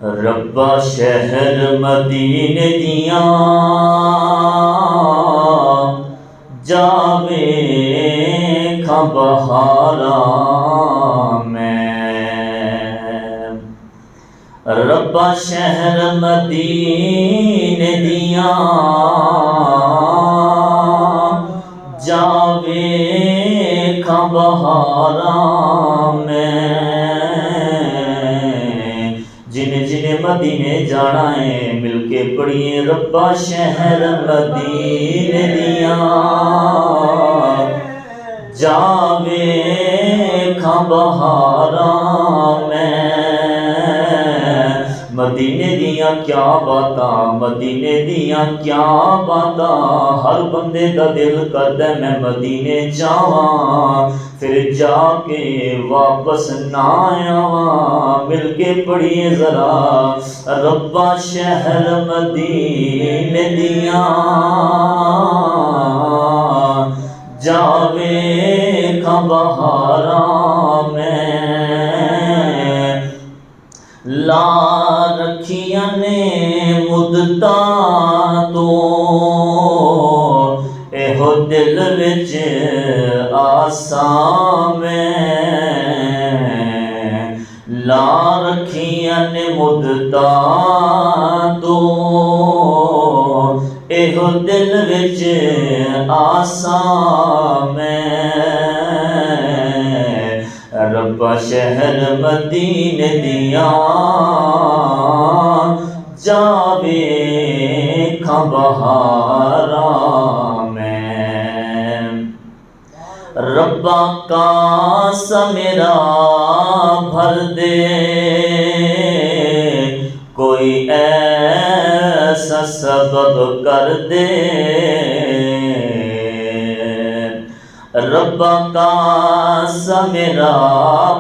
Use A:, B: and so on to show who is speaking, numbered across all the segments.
A: ربا شہر مدینے دیاں جاوے کھاں بہاراں میں، ربا شہر مدینے دیاں جاوے کھاں بہاراں میں، جنہیں جنہیں مدینے جانا ہے مل کے پڑھیے ربا شہر مدینے دیاں جاوے کھاں بہاراں میں، مدینے دیاں کیا باتاں، مدینے دیاں کیا باتاں، ہر بندے دا دل کردے میں مدینے جاواں، پھر جا کے واپس نہ آواں، مل کے پڑھیے ذرا ربا شہر مدینے دیاں جاوے کھاں بہاراں میں، لا رکھیاں نے مدتاں تو ایہو دل وچ آساں میں، لا رکھیاں نے مدتاں تو ایہو دل وچ آساں میں، ربا شہر مدینے دیاں جاوے کھاں بہاراں میں، ربا کاسا میرا بھر دے کوئی ایسا سبب کر دے، ربا کاسا میرا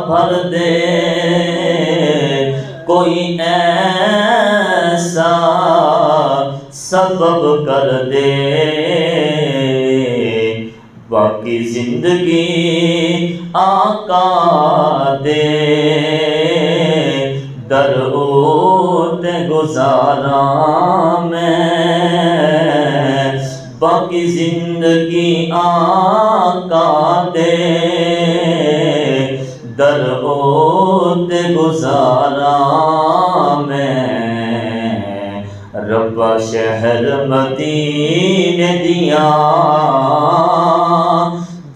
A: بھر دے کوئی ایسا سبب کر دے، باقی زندگی آقا دے در اوت گزاراں میں، باقی زندگی آقا دے در اوت گزاراں میں، ربا شہر مدینے دیاں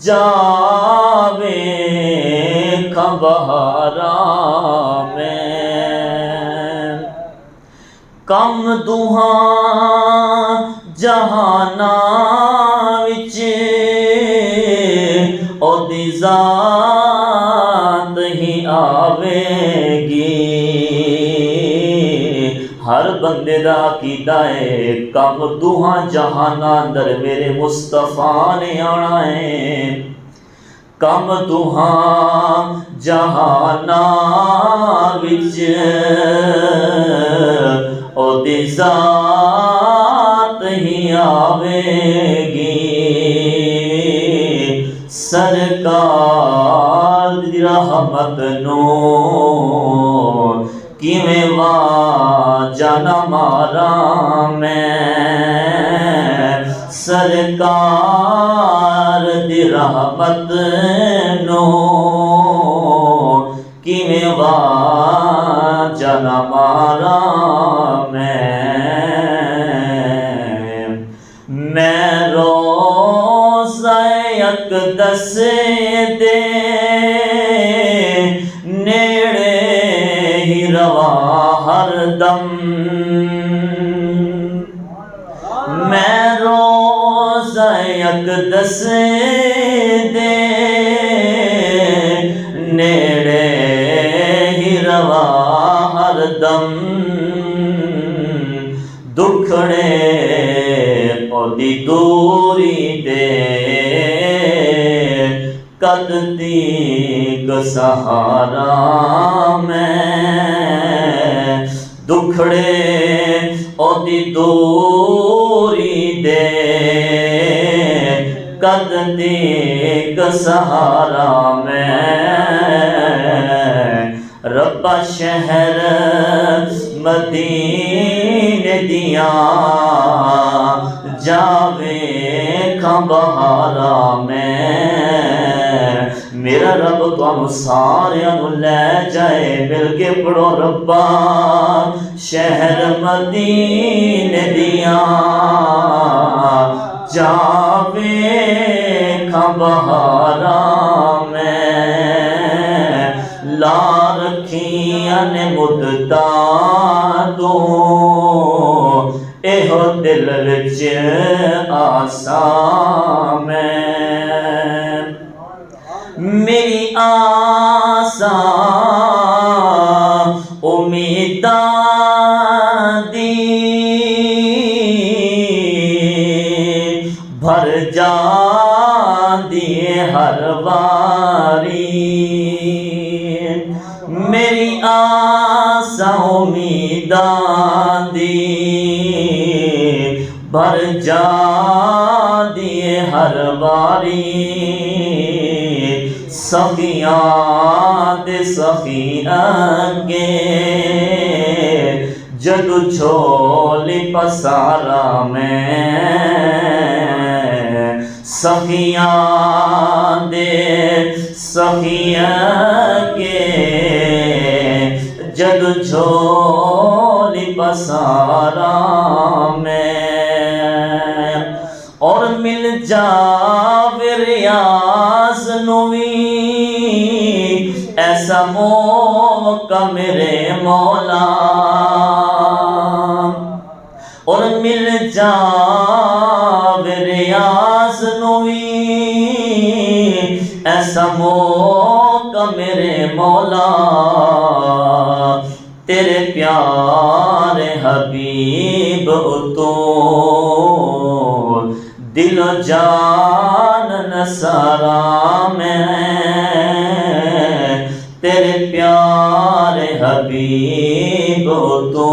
A: جاوے کھاں بہاراں میں، کم دوہاں جہاناں وچ او دی ذات ہی آوے گی، ہر بندے دا عقیدہ ہے کم دوہاں جہاناں اندر میرے مصطفیٰ نے آنا ہے، کم دوہاں جہاناں وچ او دی ذات ہی آوے گی، سرکار دی رحمت نو کیویں واجہ نہ ماراں میں، سرکار دی رحمت نو کیویں واجہ نہ ماراں میں روضہ اقدس دے نیڑے ہی رواں ہر دم، میں روضہ اقدس دے نیڑے ہی رواں ہر دم، دکھڑے دی دوری دے قدتی کا سہارا میں، دکھڑے او دی دوری دے قدتی کا سہارا میں، رب ربا شہر مدینے دیاں جاوے کھاں بہارا میں میرا رب تانوں ساریاں نوں لے جائے مل کے پڑھو ربا شہر مدینے دیاں جاوے کھاں بہارا میں لا رکھیاں نے مدتاں تو ایہو دل وچ آساں میں میری آساں امیداں دی بھر جاندی ہر واری میری آساں امیداں دی بھر جاندی ہر واری سخیاں دے سخی اگے جگ جھولی پسارا میں سخیاں دے سخی اگے جگ جھولی پسارا میں اور مل جاوے ریاض نوی ایسا موقع میرے مولا اور مل جاوے ریاض نوی ایسا موقع میرے مولا تیرے پیارے حبیب تو دل و جان نثارا میں تیرے پیارے حبیب تو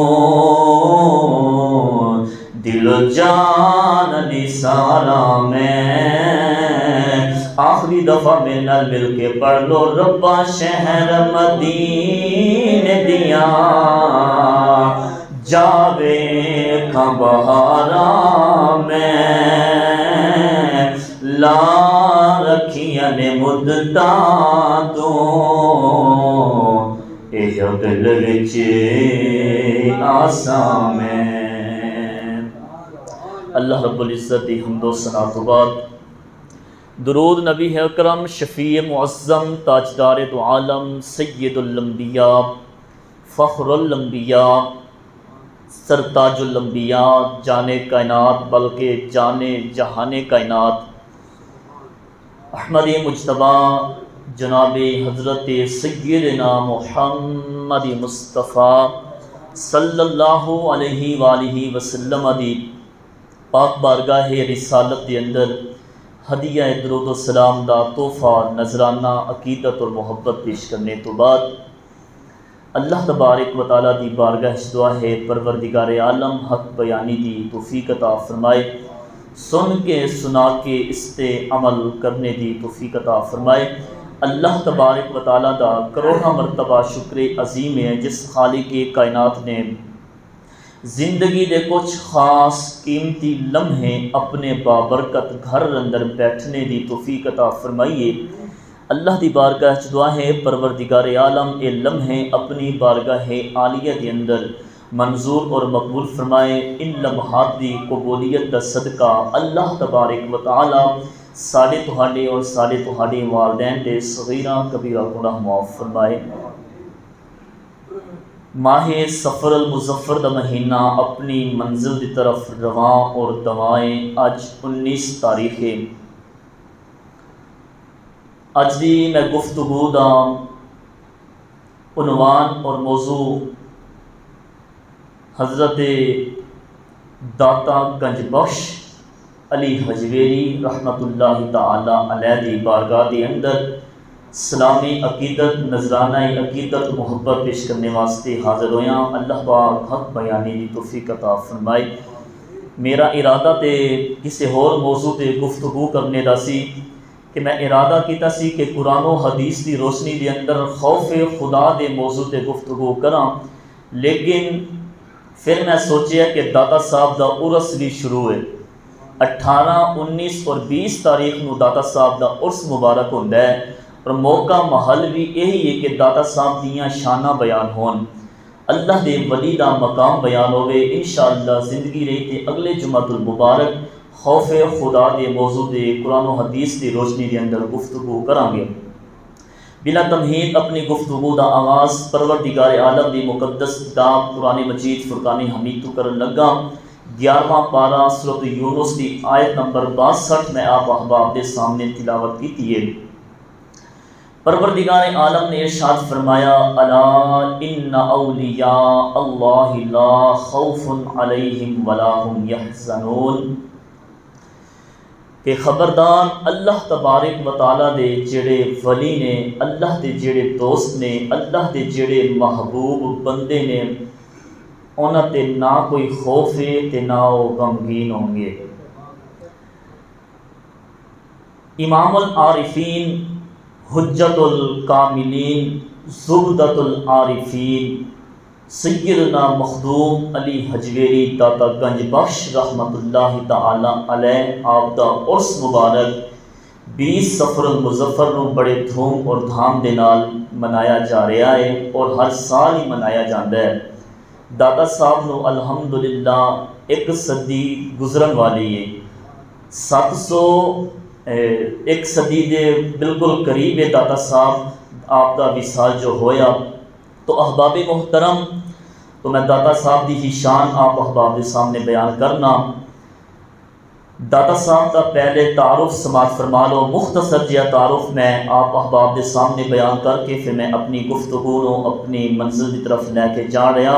A: دل و جان نثارا میں آخری دفعہ میں نال مل کے پڑھ لو ربا شہر مدینے دیاں جاوے کھاں بہارا میں لا رکھیاں نے مدتاں تو ایہو دل وچ آساں میں اللہ رب العزت دی حمد و ثنا تو بعد درود نبی اکرم شفیع معظم تاجدار دو عالم سید الانبیاء فخر الانبیاء سرتاج الانبیاء جانے کائنات بلکہ جانے جہان کائنات احمد مجتبیٰ جناب حضرت سیدنا محمد مصطفیٰ صلی اللہ علیہ وآلہ وسلم دی پاک بارگاہ رسالت دے اندر ہدیہ درود و سلام دا تحفہ نذرانہ عقیدت اور محبت پیش کرنے تو بعد اللہ تبارک و تعالیٰ دی بارگاہ دعا ہے پروردگار عالم حق بیانی دی توفیق عطا فرمائے سن کے سنا کے اس پہ عمل کرنے دی توفیق عطا فرمائے اللہ تبارک و تعالیٰ دا کروڑا مرتبہ شکر عظیم ہے جس خالق کائنات نے زندگی دے کچھ خاص قیمتی لمحے اپنے بابرکت گھر اندر بیٹھنے دی توفیق عطا فرمائیے اللہ دی بارگاہ دعا ہے پروردگار عالم اے لمحے اپنی بارگاہ عالیہ کے اندر منظور اور مقبول فرمائے ان لمحات دی قبولیت دا صدقہ اللہ تبارک و تعالی ساڑے تہاڈے اور ساڑے تہاڈے والدین دے صغیرہ کبیرہ گناہ معاف فرمائے ماہ سفر المظفر دا مہینہ اپنی منزل دی طرف رواں اور دوائیں اج 19 تاریخ ہے اج دی میں گفتگو دا عنوان اور موضوع حضرت داتا گنج بخش علی حجویری رحمت اللہ تعالی علیہ دی بارگاہ دی اندر اسلامی عقیدت نذرانہ عقیدت محبت پیش کرنے واسطے حاضر ہویاں اللہ پاک حق بیانی دی توفیق عطا فرمائے میرا ارادہ تے کسی اور موضوع تے گفتگو کرنے دا سی کہ میں ارادہ کیتا سی کہ قرآن و حدیث دی روشنی دے اندر خوف خدا دے موضوع تے گفتگو کراں، لیکن پھر میں سوچیا کہ داتا صاحب دا عرس بھی شروع ہے۔ 18، 19 اور 20 تاریخ نو داتا صاحب دا عرس مبارک ہوندا ہے، اور موقع محل بھی یہی ہے کہ داتا صاحب دیاں شاناں بیان ہون، اللہ دے ولی دا مقام بیان ہوئے۔ انشاءاللہ زندگی رہی تے اگلے جمعۃ المبارک خوف خدا دے موضوع دے قرآن و حدیث دی روشنی دے اندر گفتگو کریں گے۔ بلا تمہید اپنی گفتگو دا آغاز پروردگار عالم دی مقدس کتاب قرآن مجید فرقان حمید تو کرن لگا۔ 11واں پارہ سورۃ یونس دی آیت نمبر 62 میں آپ احباب دے سامنے تلاوت کی ہے۔ پروردگار عالم نے ارشاد فرمایا، الا ان اولیاء اللہ لا خوف علیہم ولا هم یحزنون، کہ خبردار اللہ تبارک و تعالیٰ دے جڑے ولی نے، اللہ دے جڑے دوست نے، اللہ دے جڑے محبوب بندے نے، انہاں تے نہ کوئی خوف ہے تے نہ وہ غمگین ہوں گے۔ امام العارفین، حجت الکاملین، زبدۃ العارفین سیدنا مخدوم علی حجویری داتا گنج بخش رحمت اللہ تعالی علیہ، آپ دا عرس مبارک 20 صفر المظفر نو بڑے دھوم اور دھام دے نال منایا جا رہا ہے، اور ہر سال ہی منایا جاتا ہے۔ داتا صاحب نو الحمدللہ ایک صدی گزرن والی ہے، 701 صدی دے بالکل قریب ہے داتا صاحب آپ دا وصال جو ہویا۔ تو احباب محترم، تو میں داتا صاحب دی ہی شان آپ احباب کے سامنے بیان کرنا۔ داتا صاحب کا پہلے تعارف سماعت فرما لو، مختصر جہا تعارف میں آپ احباب کے سامنے بیان کر کے پھر میں اپنی گفتگو نو اپنی منزل کی طرف لے کے جا رہا۔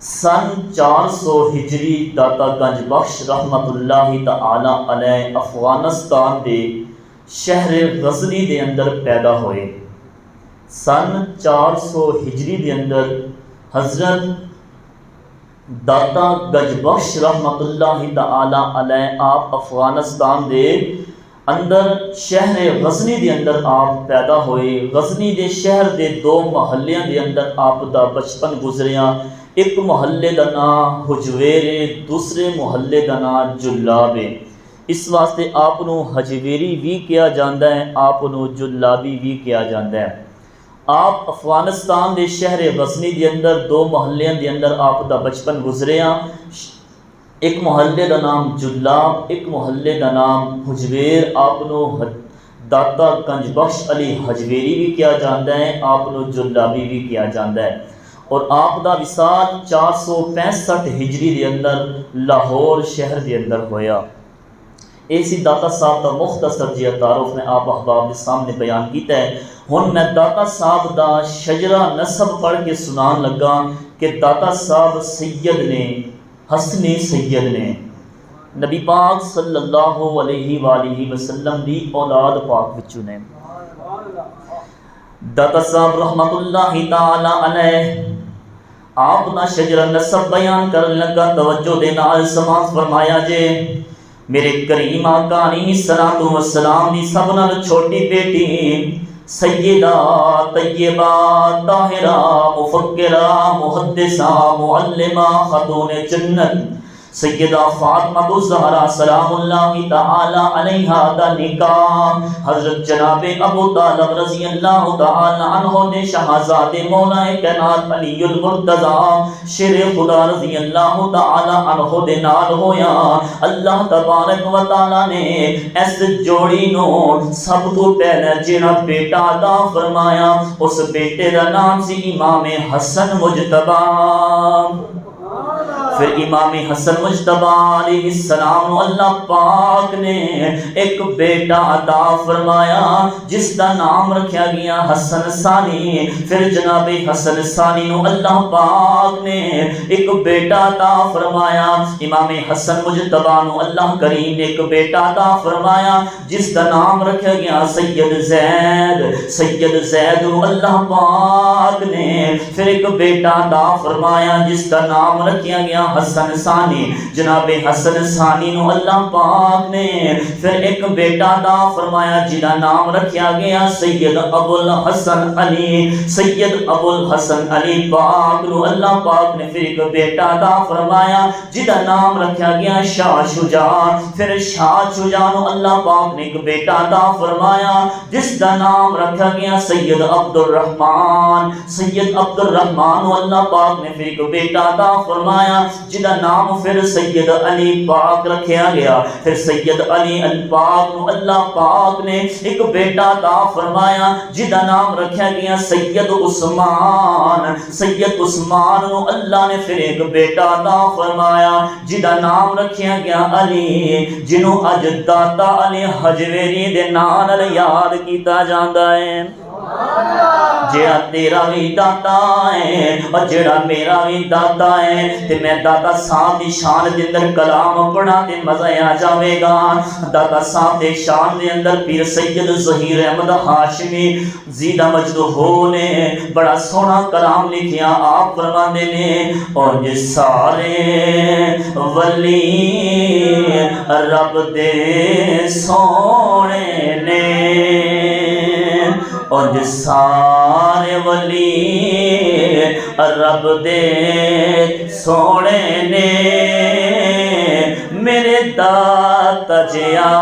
A: سن 400 ہجری داتا گنج بخش رحمت اللہ تعالی علیہ افغانستان دے شہر غزنی دے اندر پیدا ہوئے۔ سن 400 ہجری دے اندر حضرت داتا گنج بخش رحمت اللہ تعالی علیہ آپ افغانستان دے اندر شہر غزنی دے اندر آپ پیدا ہوئے۔ غزنی دے شہر دے 2 محلیاں دے اندر آپ دا بچپن گزریا۔ ایک محلے دا نام حجویر ہے، دوسرے محلے دا نام جلاب ہے۔ اس واسطے آپ نو حجویری بھی کیا جاندہ ہے، آپ نو جلابی بھی کیا جاندہ ہے۔ آپ افغانستان دے شہر غزنی دے اندر 2 محلیاں دے اندر آپ دا بچپن گزریا۔ ایک محلے دا نام جلاب، ایک محلے دا نام حجویر۔ آپ نو داتا گنج بخش علی حجویری بھی کیا جاندہ ہے، آپ نو جلابی بھی کیا جاندہ ہے۔ اور آپ دا وصال 465 ہجری دے اندر لاہور شہر دے اندر ہویا۔ ایسی داتا صاحب کا مختصر جہا تعارف میں آپ احباب کے سامنے بیان کیتا ہے۔ ہن میں داتا صاحب دا شجرہ نسب پڑھ کے سنان لگا کہ داتا صاحب سید نے، حسنی سید نے، نبی پاک صلی اللہ علیہ وآلہ وسلم دی اولاد پاک وچوں نے۔ داتا صاحب رحمت اللہ تعالی علیہ آپ نا شجرہ نسب بیان کرن لگا، توجہ دے نال سماعت فرمایا جے۔ میرے کریم آقا علیہ السلام دی سب نال چھوٹی بیٹی سیدہ طیبہ طاہرہ مفکرہ محدثہ معلمہ خاتون جنت سیدہ فاطمہ الزہرا سلام اللہ تعالی علیہا دا نکاح حضرت جناب ابو طالب رضی اللہ تعالی عنہ نے شہزادے مولا کائنات علی المرتضی شیر خدا رضی اللہ تعالی عنہ دے نال ہویا۔ اللہ تبارک و تعالی نے اس جوڑی نو سب تو پہلے جڑا بیٹا عطا فرمایا، اس بیٹے دا نام سی امام حسن مجتبی۔ پھر امام حسن مجتبی علیہ السلام نو اللہ پاک نے ایک بیٹا عطا فرمایا جس دا نام رکھیا گیا حسن ثانی۔ پھر جناب حسن ثانی نو اللہ پاک نے ایک بیٹا عطا فرمایا۔ امام حسن مجتبی نو اللہ کریم نے ایک بیٹا عطا فرمایا جس دا نام رکھیا گیا سید زید۔ سید زید نو اللہ پاک نے پھر ایک بیٹا عطا فرمایا جس دا نام رکھیا گیا گیا حسن ثانی، جناب حسن ثانی نو اللہ پاک نے پھر ایک بیٹا عطا فرمایا جدا نام رکھیا گیا سید ابو الحسن علی، سید ابو الحسن علی پاک نو اللہ پاک نے پھر ایک بیٹا عطا فرمایا جدا نام رکھیا گیا شاہ شجاع، پھر شاہ شجاع نو اللہ پاک نے ایک بیٹا عطا فرمایا جس دا نام رکھا گیا سید عبد الرحمن، سید عبد الرحمن نو اللہ پاک نے پھر ایک بیٹا عطا فرمایا جدا نام پھر سید علی پاک رکھیا گیا، پھر سید علی پاک نو اللہ پاک نے ایک بیٹا عطا فرمایا جدا نام رکھا گیا سید عثمان، سید عثمان نو اللہ نے پھر ایک بیٹا عطا فرمایا جدا نام رکھیا گیا علی، جنوں اج داتا علی حجویری دے نام نال یاد کیتا جاندا ہے۔ جیڑا تیرا بھی داتا ہے اور جیڑا میرا بھی داتا ہے، تے میں داتا صاحب دی شان دے اندر کلام پڑھا تے مزہ آ جاوے گا۔ داتا صاحب دے شان دے اندر پیر سید ظہیر احمد ہاشمی زیدہ مجدہ نے بڑا سونا کلام لکھیا، آپ فرماندے نے اور جے سارے ولی رب دے سونے نے، اور جے سارے ولی رب دے سونے نے، میرے داتا جیا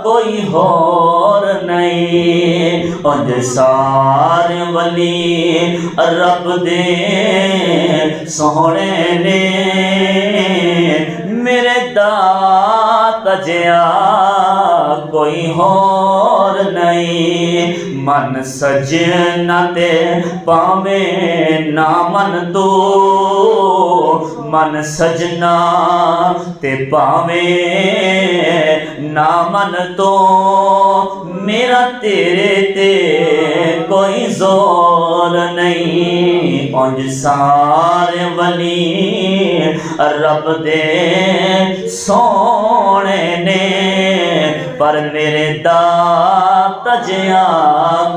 A: کوئی اور نہیں، اور جے سارے ولی رب دے سونے نے، میرے داتا جیا کوئی اور نہیں، من سجنا تے پاویں نہ من تو، من سجنا تے پاویں نہ من تو، میرا تیرے تے کوئی زور نہیں، اونج سارے ولی رب دے سونے نے، پر میرے داتا جیا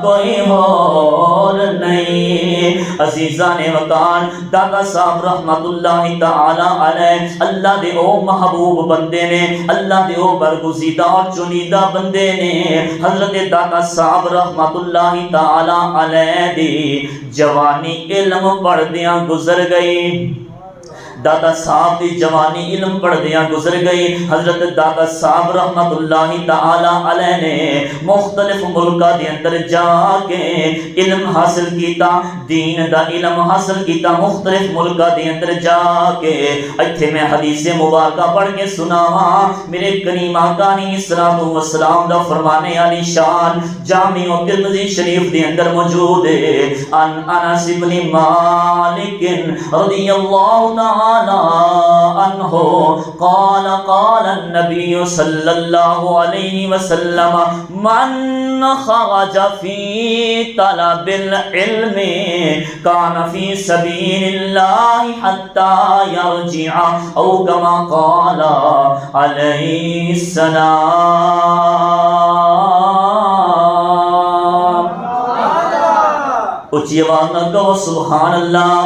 A: کوئی اور نہیں۔ عزیزان وقار داتا صاحب رحمت اللہ تعالی علیہ اللہ دے او محبوب بندے نے، اللہ دے او برگزیدہ اور چنیدہ بندے نے۔ حضرت داتا صاحب رحمت اللہ تعالی علیہ دی جوانی علم پڑھ دیاں گزر گئی، داتا صاحب دی جوانی علم پڑھ دیاں گزر گئی۔ حضرت داتا صاحب رحمت اللہ تعالی علیہ نے مختلف ملکہ دے اندر جا کے علم حاصل کیتا، دین دا علم حاصل کیتا، مختلف ملکہ دے اندر جا کے۔ ایتھے میں حدیث مبارکہ پڑھ کے سناواں، میرے کریم آقا علیہ الصلوۃ والسلام دا فرمانے علی شان جامع ترمذی شریف دے اندر موجود ہے۔ ان انس بن مالک رضی اللہ تعالی عنہ قال قال النبي صلى الله عليه وسلم من خرج في طلب العلم كان في سبيل الله حتى يرجع او كما قال عليه السلام۔ اچھی آواز نہ کہو سبحان اللہ۔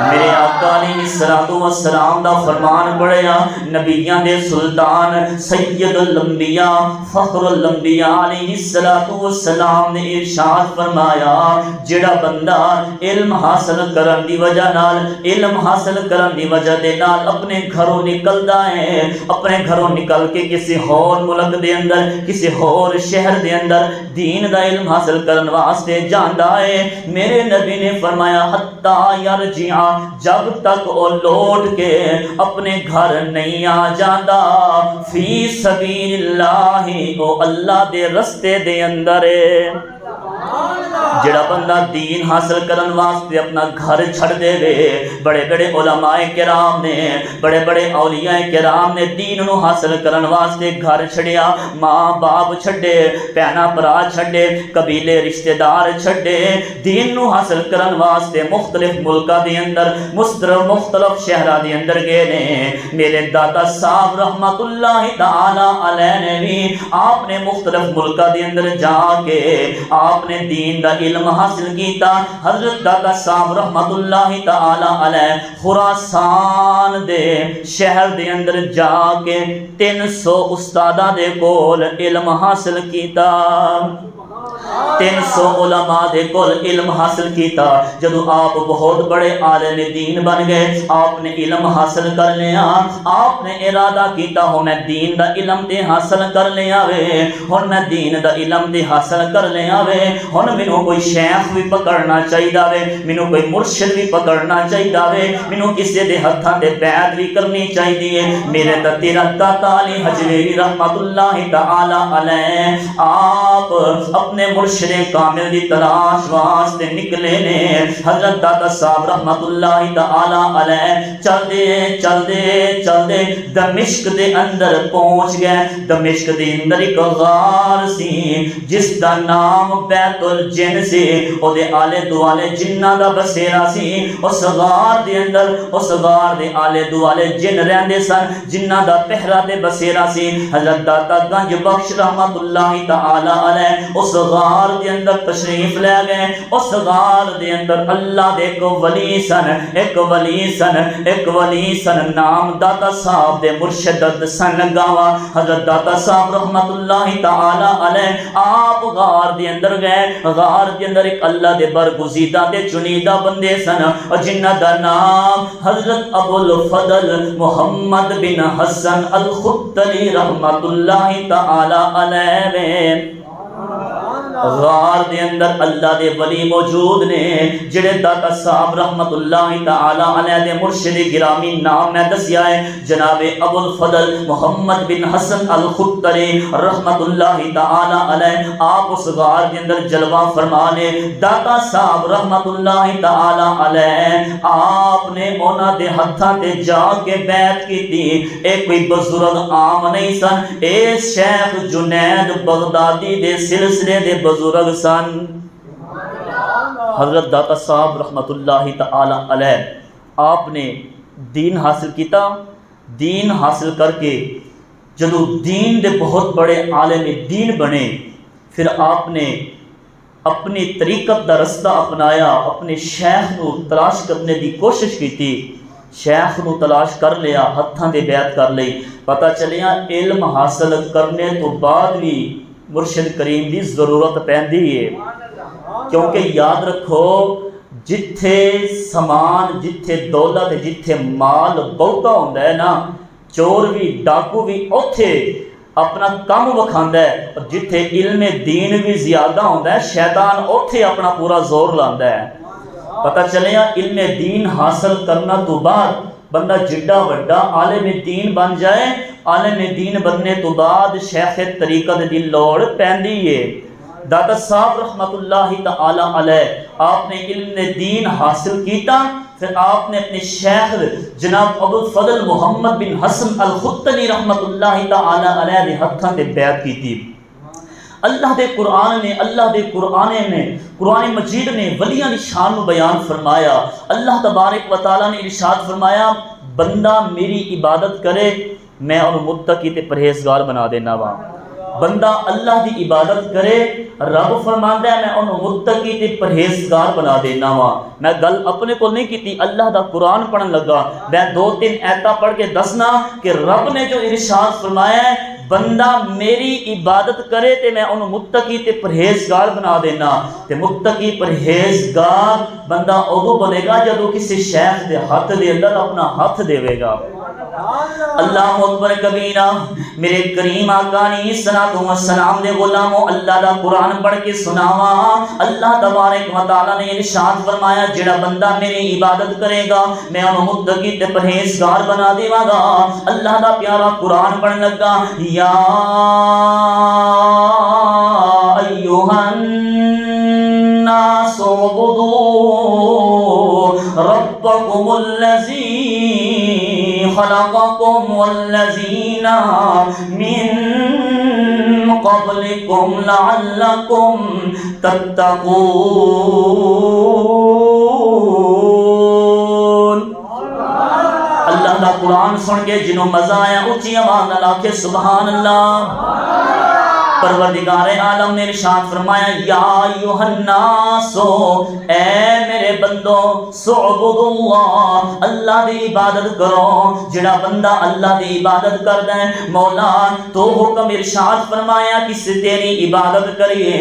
A: میرے آقا علیہ الصلوۃ والسلام دا فرمان پڑھیا، نبیاں دے سلطان سید الانبیاء فخر الانبیاء علیہ الصلوۃ والسلام نے ارشاد فرمایا، جڑا بندہ علم حاصل کرن دی وجہ نال، علم حاصل کرن دی وجہ دے نال اپنے گھروں نکلدا ہے، اپنے گھروں نکل کے کسی اور ملک دے اندر، کسی اور شہر دے اندر دین دا علم حاصل کرن واسطے جاندا ہے، میرے نبی نے فرمایا حتی یرجع، جب تک وہ لوٹ کے اپنے گھر نہیں آ جاندہ، فی سبیل اللہ، وہ اللہ دے رستے دے اندر ہے۔ جڑا بندہ دین حاصل کرن واسطے اپنا گھر چھڑ دے وے، بڑے بڑے علماء کرام نے، بڑے بڑے اولیاء کرام نے دین نو حاصل کرن واسطے گھر چھڑیا، ماں باپ چھڑے، پہنا پرا چھڑے، قبیلے رشتہ دار چھڑے، دین نو حاصل کرن واسطے مختلف ملکہ دے اندر، مختلف شہرہ دے اندر گئے نے۔ میرے داتا صاحب رحمت اللہ تعالی علیہ نے بھی آپ نے مختلف ملکہ دے اندر جا کے آپ نے دین دا علم حاصل کیتا حضرت داتا صاحب رحمت اللہ تعالی علیہ خراسان دے شہر دے اندر جا کے 300 استاداں دے کول علم حاصل کیتا 300 علماء دے کول علم حاصل کیتا جدو آپ بہت بڑے عالم دین بن گئے آپ نے علم حاصل کر لیا آپ نے ارادہ کیتا ہو میں دین دا علم دے حاصل کر لیا وے ہن میں دین دا علم دے حاصل کر لیا وے ہن مینوں کوئی شیخ بھی پکڑنا چاہیدا وے مینوں کوئی مرشد بھی پکڑنا چاہیدا وے مینوں کسے دے ہتھاں تے بیعت بھی کرنی چاہیدی ہے میرے تے تیرا داتا علی حجویری رحمت اللہ تعالی علیہ آپ اپنے مرشد کامل دی تلاش واسطے نکلے نے حضرت داتا صاحب رحمت اللہ تعالی علیہ چل دے دمشق دے اندر پہنچ گئے دمشق دے اندر ایک غار سی جس دا نام بیت الجن سی او دے آلے دوالے جنہ دا بسیرا سی اس غار دے اندر اس غار دے آلے دوالے جن رہندے سن جنہ دا پہرا دے بسیرا سی حضرت داتا گنج بخش رحمت اللہ تعالی علیہ اس غار دے اندر تشریف لے گئے اس غار دے اندر اللہ دے ایک ولی سن نام داتا صاحب دے مرشد سن گاوا حضرت داتا صاحب رحمت اللہ تعالی علیہ آپ غار دے اندر گئے غار دے اندر ایک اللہ دے برگزیدہ دے چنیدہ بندے سن اور جنہ دا نام حضرت ابو الفضل محمد بن حسن الختلی رحمت اللہ تعالی علیہ غار دے اندر اللہ دے ولی موجود نے جڑے داتا صاحب رحمت اللہ تعالی علیہ دے مرشد گرامی نام میں دسیا ہے جناب ابو الفضل محمد بن حسن الختلی رحمت اللہ تعالی علیہ آپ اس غار دے اندر جلوہ فرمانے داتا صاحب رحمت اللہ تعالی علیہ آپ نے اونا دے ہتھاں تے جا کے بیعت کی تھی ایک کوئی بزرگ عام نہیں سن اے شیخ جنید بغدادی دے سلسلے دے بزرگ سن حضرت داتا صاحب رحمت اللہ تعالی علیہ آپ نے دین حاصل کیتا دین حاصل کر کے جدو دین دے بہت بڑے عالم دین بنے پھر آپ نے اپنی طریقت دا رستہ اپنایا اپنے شیخ نو تلاش کرنے دی کوشش کی تھی شیخ نو تلاش کر لیا ہتھاں دے بیعت کر لئی پتہ چلیا علم حاصل کرنے تو بعد بھی مرشد کریم دی ضرورت پیندی ہے کیونکہ یاد رکھو جتھے سامان جتھے دولت جتھے مال بہتا ہوندا ہے نا چور بھی ڈاکو بھی اوتھے اپنا کم وکھاندا ہے اور جتھے علم دین بھی زیادہ ہوندا ہے شیطان اوتھے اپنا پورا زور لاندا ہے پتہ چلیا علم دین حاصل کرنا تو بعد بندہ جڈا وڈا عالم دین بن جائے عالم دین بننے تو بعد شیخ طریقت دی لوڑ پیندی ہے داتا صاحب رحمت اللہ تعالی علیہ آپ نے علم دین حاصل کیتا پھر آپ نے اپنے شیخ جناب ابو الفضل محمد بن حسن الختلی رحمت اللہ تعالی علیہ دے ہتھاں تے بیعت کی تھی اللہ دے قرآن نے قرآن مجید نے ولیاں دی شان بیان فرمایا اللہ تبارک و تعالی نے ارشاد فرمایا بندہ میری عبادت کرے میں انہوں متقی تے پرہیزگار بنا دینا وا بندہ اللہ دی عبادت کرے رب فرماندا ہے میں انہوں متقی تے پرہیزگار بنا دینا وا میں گل اپنے کو نہیں کیتی اللہ دا قرآن پڑھن لگا میں 2-3 آیتاں پڑھ کے دسنا کہ رب نے جو ارشاد فرمایا ہے بندہ میری عبادت کرے تے میں انہوں متقی تے پرہیزگار بنا دینا تے متقی پرہیزگار بندہ ادو بنے گا جدو کسی شیخ دے ہاتھ دے اندر اپنا ہاتھ دے گا اللہ اکبر کبیرہ میرے کریم آقا نے صلوات و سلام دے غلاموں اللہ دا قرآن پڑھ کے سناوا اللہ تبارک و تعالی نے ارشاد فرمایا جڑا بندہ میری عبادت کرے گا میں انہوں متقی تے پرہیزگار بنا دیواں گا اللہ دا پیارا قرآن پڑھن لگا یا ایھا الناس اعبدوا ربکم الذی خلقکم والذین من قبلکم لعلکم تتقون اللہ کا قرآن سن کے جنہوں مزہ آیا اونچی آواز نال آکھے سبحان اللہ پروردگار عالم نے ارشاد فرمایا یا ایھا الناس، اے میرے بندو، سعبد اللہ، اللہ دی عبادت کرو۔ جڑا بندہ اللہ دی عبادت کردا ہے، مولا تو حکم ارشاد فرمایا کہ تیری عبادت کریے،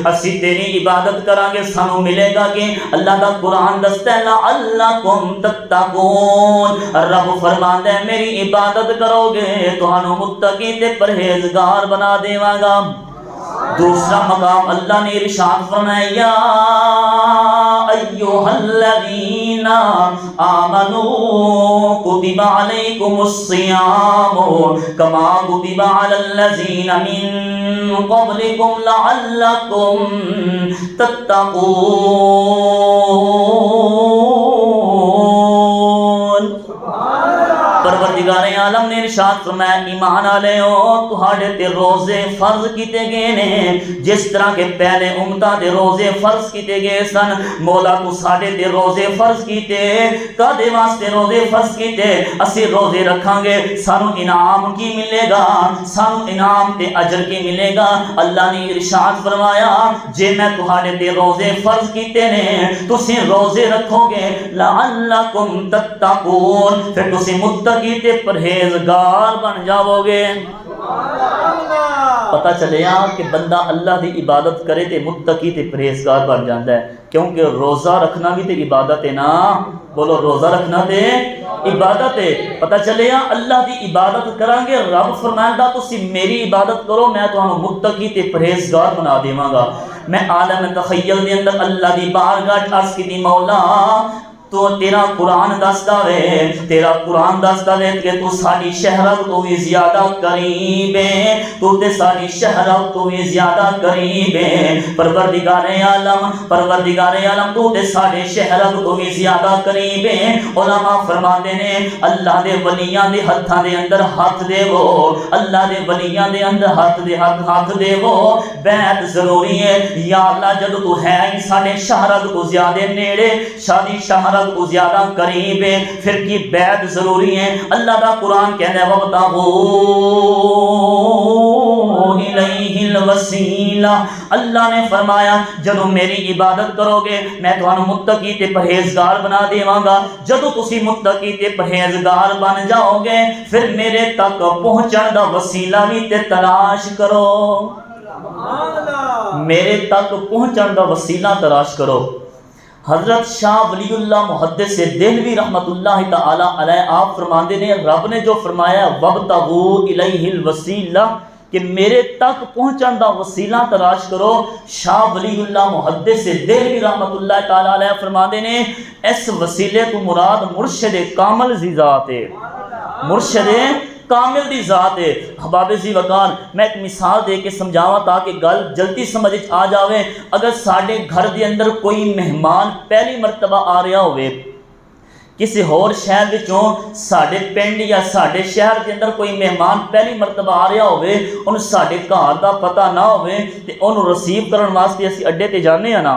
A: اسی تیری عبادت کران گے، سانو ملے گا کہ اللہ دا قرآن دستا ہے لعلکم تتقون، رب فرماندا ہے میری عبادت کرو گے تہانوں متقی تے پرہیزگار بنا دیواں گا۔ دوسرا مقام اللہ نے ارشاد فرمایا یا ایھا الذین آمنوا کتب علیکم الصیام کما کتب علی الذین من قبلکم لعلکم تتقون۔ پروردگار عالم نے ارشاد فرمایا ایمان والےو، تہاڈے تے روزے فرض کیتے گئے نے جس طرح کے پہلے امتاں دے روزے فرض کیتے گئے سن۔ مولا تو ساڈے تے روزے فرض کیتے، کدے واسطے روزے فرض کیتے؟ اسی روزے رکھاں گے، سانو انعام کی ملے گا، سانو انعام تے اجر کی ملے گا۔ اللہ نے ارشاد فرمایا جے میں تہاڈے تے روزے فرض کیتے نے، تسی روزے رکھو گے لعلکم تتقون، پھر تسی متقی تے پرہیزگار بن جاؤ گے۔ پتہ چلیا کہ بندہ اللہ دی عبادت کرے تے متقی تے پرہیزگار بن جاندا ہے، کیونکہ روزہ رکھنا بھی تے عبادت ہے نا، بولو روزہ رکھنا تے عبادت ہے۔ پتہ چلیا اللہ دی عبادت کران گے، رب فرماندا تسی میری عبادت کرو میں تانوں متقی تے پرہیزگار بنا دیواں گا۔ میں عالم تخیل دے اندر اللہ دی بارگاہ عرض کیتی مولا تو تیرا قرآن دستا ہے، تیرا قرآن دستا ہے کہ تو ساری شہرت تو بھی زیادہ قریب ہے، تو تے ساری شہرت تو بھی زیادہ قریب ہے۔ پروردگار عالم تو تے سارے شہرت تو بھی زیادہ قریب ہے۔ علماء فرماتے نے اللہ دے ولیاں دے ہتھاں دے اندر ہاتھ دیو، اللہ دے ولیاں دے اندر ہاتھ دیو، بیعت ضروری ہے۔ یا اللہ جب تو ہے ہی سارے شہرت تو زیادہ نیڑے، شادی شہرت کو زیادہ قریب ہے، پھر کی بیعت ضروری ہے۔ اللہ دا قرآن کہنا ہے وَابْتَغُوا إِلَيْهِ الْوَسِيلَةَ، اللہ نے فرمایا جدو میری عبادت کرو گے میں تمہیں متقی تے پرہیزگار بنا دیواں گا۔ جدو تسی متقی تے پرہیزگار بن جاؤ گے پھر میرے تک پہنچن دا وسیلہ بھی تے تلاش کرو، میرے تک پہنچن دا وسیلہ تلاش کرو۔ حضرت شاہ ولی اللہ محدث دہلوی رحمت اللہ تعالی علیہ آپ فرماندے نے رب نے جو فرمایا وَابْتَغُوا إِلَيْهِ الْوَسِيلَةَ کہ میرے تک پہنچن دا وسیلہ تلاش کرو، شاہ ولی اللہ محدث دہلوی رحمت اللہ تعالی علیہ فرماندے نے اس وسیلے تو مراد مرشد کامل ذی ذات ہے، مرشد کامل دی ذات ہے۔ احباب ذی وقار میں ایک مثال دے کے سمجھاواں تاکہ گل جلدی سمجھ آ جاوے۔ اگر ساڈے گھر دے اندر کوئی مہمان پہلی مرتبہ آ رہا ہوئے کسی اور شہر وچوں، ساڈے پنڈ یا ساڈے شہر دے اندر کوئی مہمان پہلی مرتبہ آ رہا ہوئے، انہوں ساڈے گھر دا پتہ نہ ہوئے تے انہوں رسیو کرن واسطے اسی اڈے تے جانے ہاں نا،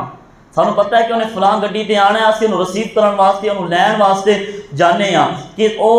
A: سانو پتہ ہے کہ انہیں فلان گڈی تے آنا ہے، اسی انہوں رسیو کرن واسطے انہوں لین واسطے جانے ہاں کہ او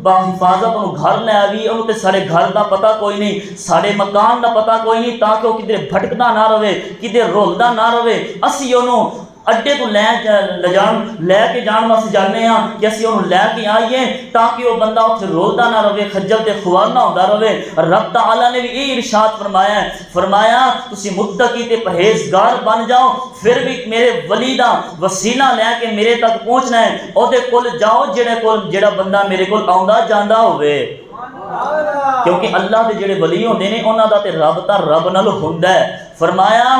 A: باحفاظت انہوں گھر لے آوی، انہوں تے سارے گھر دا پتہ کوئی نہیں، سارے مکان دا پتہ کوئی نہیں، تاکہ وہ کدھر بھٹکدا نہ رہے، کدھر رولدا نہ رہے۔ اسی انہوں اڈے تو لے کے جان واسطے جانے ہاں کہ اسی انہوں لے کے آئیے تاکہ وہ بندہ اتنے رولدا نہ رہے، خجل تے خوار نہ ہوتا رہے۔ رب تعالیٰ نے بھی یہ ارشاد فرمایا ہے، فرمایا تسی متقی تے پرہیزگار بن جاؤ، پھر بھی میرے ولی دا وسیلہ لے کے میرے تک پہنچنا ہے، او دے کول جاؤ جڑا بندہ میرے کول آوندا جاندا ہوئے، کیونکہ اللہ دے جڑے ولی ہوندے نے انہاں دا تے رابطہ رب نال ہوندا ہے۔ فرمایا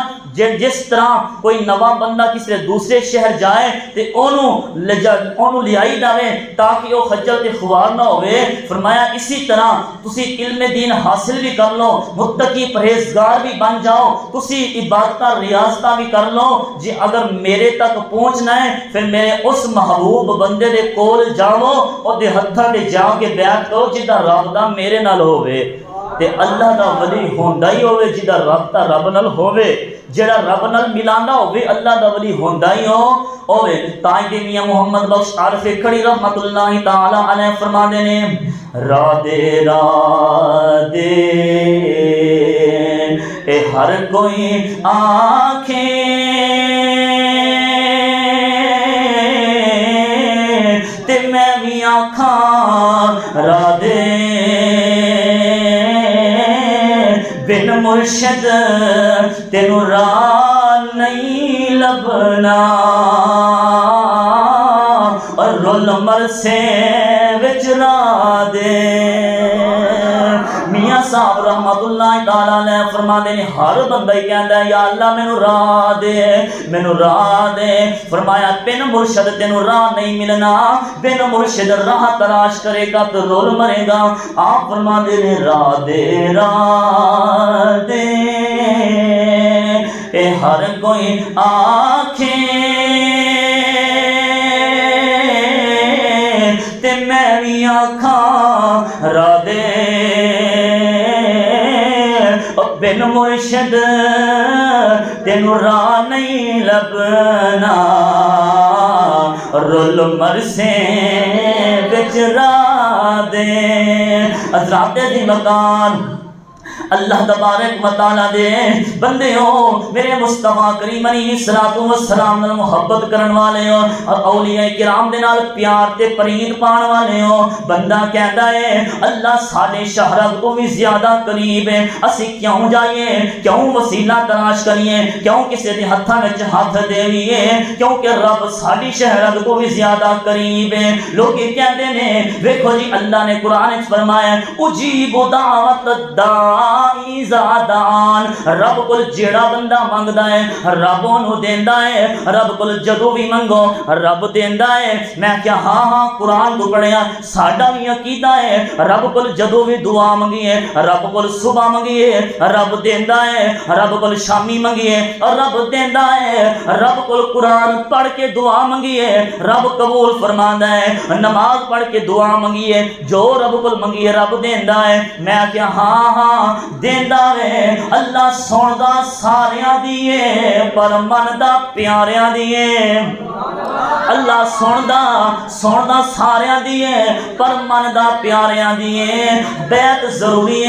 A: جس طرح کوئی نواں بندہ کسی دوسرے شہر جائے تے انہوں لیائی جاوے تاکہ وہ خجل تے خوار نہ ہوئے، فرمایا اسی طرح تسی علم دین حاصل بھی کر لو، متقی پرہیزگار بھی بن جاؤ، تسی عبادتاں ریاضتاں بھی کر لو، جی اگر میرے تک پہنچنا ہے پھر میرے اس محبوب بندے دے کول جاؤ اور دے ہتھاں تے جا کے بیعت کرو جدا رابطہ میرے نال ہوئے تے اللہ دا ولی ہوندا ہی ہوئے، جدا رابطہ رب نال ہوئے، جڑا رب نال ملاندا ہوئے اللہ دا ولی ہوندا ہی ہوئے۔ تائیں دے میاں محمد بخش عارف کھڑی رحمت اللہ تعالی علیہ فرماندے نے رادے اے ہر کوئی آنکھیں تے میں بھی آنکھاں را دے بن مرشد تینوں راہ نہیں لبنا اور رول مرسے وچ راہ دے میاں صاحب رحمت اللہ تعالیٰ علیہ فرماتے ہیں ہر بندہ ہی کہتا ہے یا اللہ مینوں راہ دے فرمایا بن مرشد تینوں راہ نہیں ملنا بن مرشد راہ تلاش کرے گا تو رول مرے گا آپ فرماتے ہیں راہ دے اے ہر کوئی آنکھیں تے میں بھی آنکھاں را دے بن مرشد تینوں راہ نہیں لبنا رول مرسے وچ راہ دے حضرات دی مکان اللہ تبارک و تعالیٰ دے بندے ہو میرے مصطفیٰ کریم علیہ السلام نال محبت کرن والے ہو اور اولیاء کرام دے نال پیار تے پرید پان والے ہو بندہ کہندا ہے اللہ ساڈے شہرت کو بھی زیادہ قریب ہے اسی کیوں جائیے کیوں وسیلہ تلاش کریے کیوں کسی دے ہتھاں وچ ہاتھ دیویے کیونکہ رب ساڈی شہرت کو بھی زیادہ قریب ہے لوگ کہندے نے ویکھو جی اللہ نے قرآن وچ فرمایا اجیب دعوت الداعی دان رب کول جیڑا بندہ منگدا ہے رب انہوں دیندا ہے رب کول جدوں بھی منگو رب دیندا ہے میں کیا ہاں قرآن تو پڑھیا ساڈا بھی عقیدہ ہے رب کول جدوں بھی دعا منگیے رب کول صبح منگیے رب دیندا ہے رب کول شامی منگیے اور رب دیندا ہے رب کول قرآن پڑھ کے دعا منگیے رب قبول فرماندا ہے نماز پڑھ کے دعا منگیے جو رب کول منگیے رب دیندا ہے میں کیا ہاں دیندا وے اللہ سندا ساریاں دیے پر مندا پیاریاں دیے اللہ سندا ساریاں دیے پر مندا پیاریاں دیے بیعت ضروری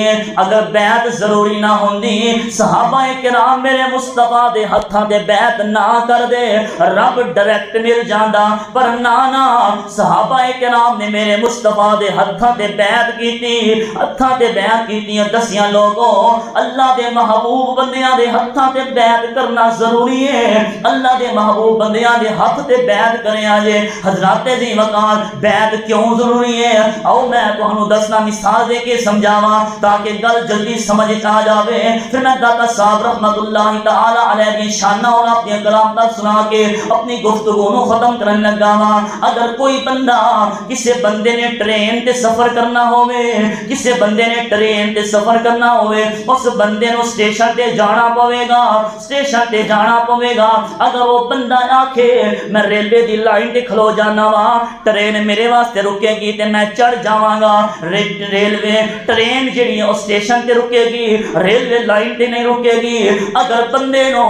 A: ہے اگر بیعت ضروری نہ ہوندی صحابہ کرام میرے مصطفیٰ دے ہتھاں تے بیعت نہ کر دے رب ڈائریکٹ مل جاندا پر نہ صحابہ کرام نے میرے مصطفیٰ دے ہتھاں تے بیعت کیتی ہتھاں تے بیعت کیتیاں دسیاں لوگوں اللہ دے محبوب بندیاں دے ہتھاں تے بیعت کرنا ضروری ہے اللہ دے محبوب بندیاں دے ہاتھ تے بیعت کریں آجے حضرات دی مکان بیعت کیوں ضروری ہے او میں تہانوں دسنا مثال دے کے سمجھاواں تاکہ گل جلدی سمجھ آ جاوے پھر میں داتا صاحب رحمت اللہ تعالی علیہ دی شانہ اور اپنے کلام تک سنا کے اپنی گفتگو نو ختم کرن لگا وا اگر کوئی بندہ کسے بندے نے ٹرین تے سفر کرنا ہوے کسے بندے نے ٹرین تے سفر کرنا ہوے اس بندے نو سٹیشن تے جانا پوے گا اگر وہ بندہ آکھے میں ریلوے دی لائن تے کھلو جانا وا ٹرین میرے واسطے رکے گی تے میں چڑھ جاواں گا ریلوے ٹرین جڑی ہے سٹیشن تے رکے گی ریلوے لائن تے نہیں رکے گی اگر بندے نو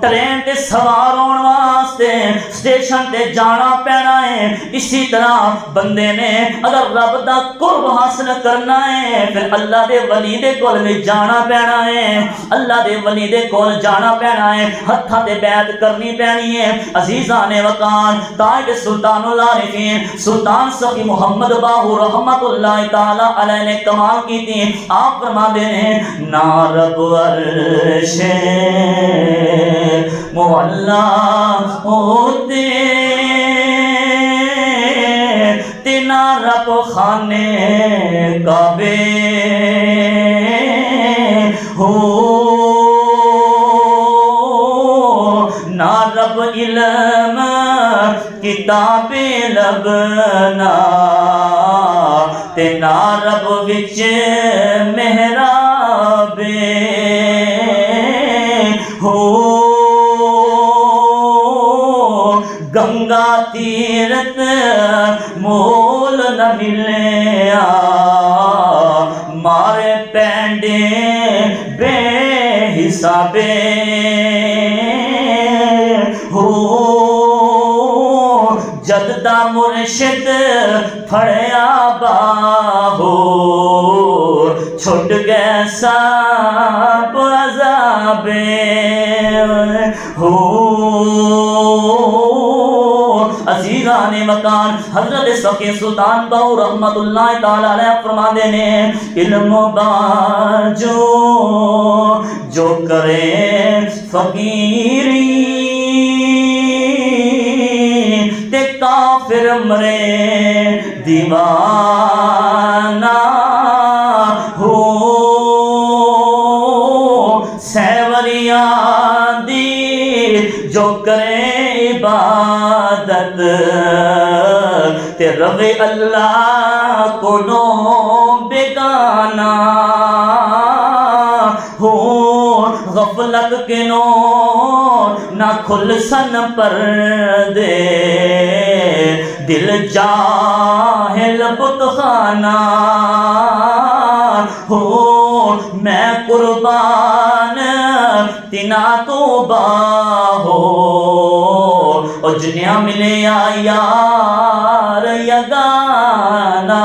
A: ٹرین تے سوار ہون واسطے سٹیشن تے جانا پینا ہے اسی طرح بندے نے اگر رب دا قرب حاصل کرنا ہے پھر اللہ دے ولی دے کول میں جانا پینا ہے اللہ دے ولی دے کول جانا پینا ہے ہتھاں تے بیعت کرنی پینی ہے عزیزان وقار تاج سلطان العارفین سلطان سخی محمد باہو رحمت اللہ تعالی علیہ نے کمال کی تھی آپ فرماتے ہیں نا رب عرش مولا ہوتے تینا رب خانے کعبے ہو نا رب علم کتاب لبنا تے نا رب وچ محراب ہو گنگا تیرت مول نہ ملیا مارے پینڈے بے حسابے ہو جدہ مرشد پھڑیا باہو چھٹ گئے سب عذاب ہو عزیزان مکان حضرت سخی سلطان بہو رحمت اللہ تعالی علیہ فرما دینے علم باجو جو کرے فقیری تے کافر مرے دیوانہ ہو سیوریاں دی جو کرے عبادت تے روے اللہ کو نو بیگانا ہو غفلت کے نو نہ کھل سن پر دے دل جاہل بت خانہ ہو میں قربان تینا تو باہو اور جنیا ملے یار یگانا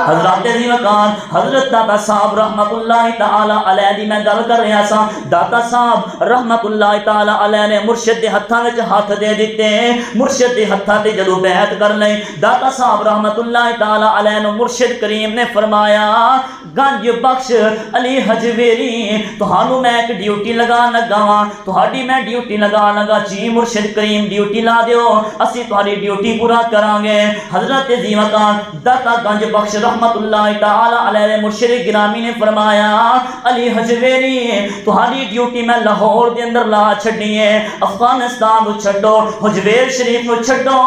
A: حضرات عزیز مکان حضرت داتا صاحب رحمت اللہ تعالی علیہ دی میں گل کر رہا سا داتا صاحب رحمت اللہ تعالی علیہ نے مرشد دے ہتھاں وچ ہاتھ دے دیتے مرشد دے ہتھاں تے جدوں بیعت کر لئی داتا صاحب رحمت اللہ تعالی علیہ نے مرشد کریم نے فرمایا گنج بخش علی حجویری تہانوں میں ایک ڈیوٹی لگا لگاواں تہاڈی میں ڈیوٹی لگا لگا جی مرشد کریم ڈیوٹی لا دیو اسی تہاڈی ڈیوٹی پورا کراں گے حضرت عزیز مکان داتا گنج بخش رحمت اللہ تعالی علیہ مرشد گرامی نے فرمایا علی حجویری تہاڈی ڈیوٹی میں لاہور دے اندر لا چھڈنی ہے افغانستان نو چھڈو حجویر شریف نو چھڈو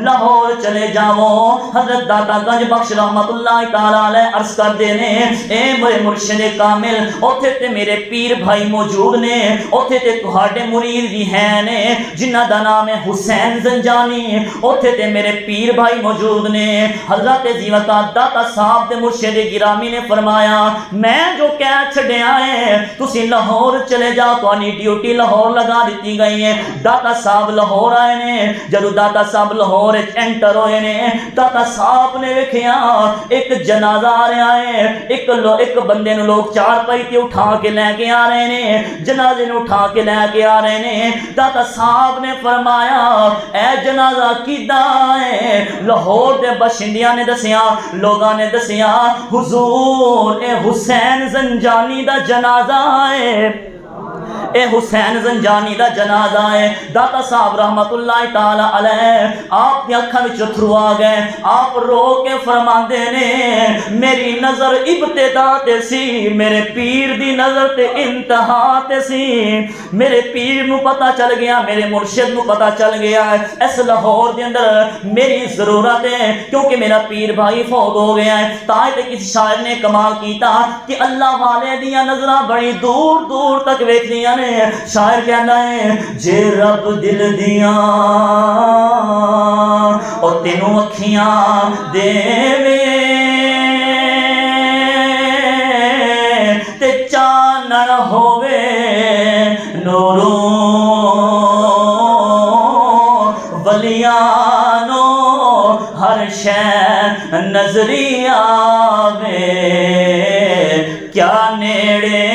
A: لاہور چلے جاؤ حضرت داتا گنج بخش رحمت اللہ تعالی علیہ عرض کر دے نے اے میرے مرشد کامل اوتھے تے میرے پیر بھائی موجود نے اوتھے تے تہاڈے مرید بھی ہیں نے جنہاں دا نام ہے حسین زنجانی اوتھے تے میرے پیر بھائی موجود نے حضرت زیوتا داتا صاحب دے مرشد گرامی نے فرمایا میں جو کہہ چھڈیا ہے تسی لاہور چلے جاؤ تہاڈی ڈیوٹی لاہور لگا دتی گئی ہے داتا صاحب لاہور آئے نے جدوں داتا صاحب لاہور انٹر ہوئے نے داتا صاحب نے ویکھیا ایک جنازہ آ رہا ہے ایک بندے نو لوگ چار پائی تے اٹھا کے لے کے آ رہے نے جنازے نو اٹھا کے لے کے آ رہے نے داتا صاحب نے فرمایا اے جنازہ کیدا ہے لاہور دے باشندیاں نے دسیا لوگاں نے دسیا حضور اے حسین زنجانی دا جنازہ ہے اے حسین زنجانی دا جنازہ ہے داتا صاحب رحمت اللہ تعالی علیہ آپ کی اکھاں وچ اتھرو آ گئے آپ رو کے فرماندے نے میری نظر ابتدا تے سی میرے پیر دی نظر تے انتہا تے سی میرے پیر نو پتہ چل گیا میرے مرشد نو پتہ چل گیا ہے اس لاہور دے اندر میری ضرورت ہے کیونکہ میرا پیر بھائی فوت ہو گیا ہے تائیں تے کسی شاعر نے کمال کیتا کہ اللہ والے دیاں نظراں بڑی دور دور تک ویکھدیاں نے شاعر کہنا ہے جے رب دل دیاں اور تینوں اکھیاں دے تے چانن ہووے نوروں ولیانو ہر شے نظری آوے کیا نیڑے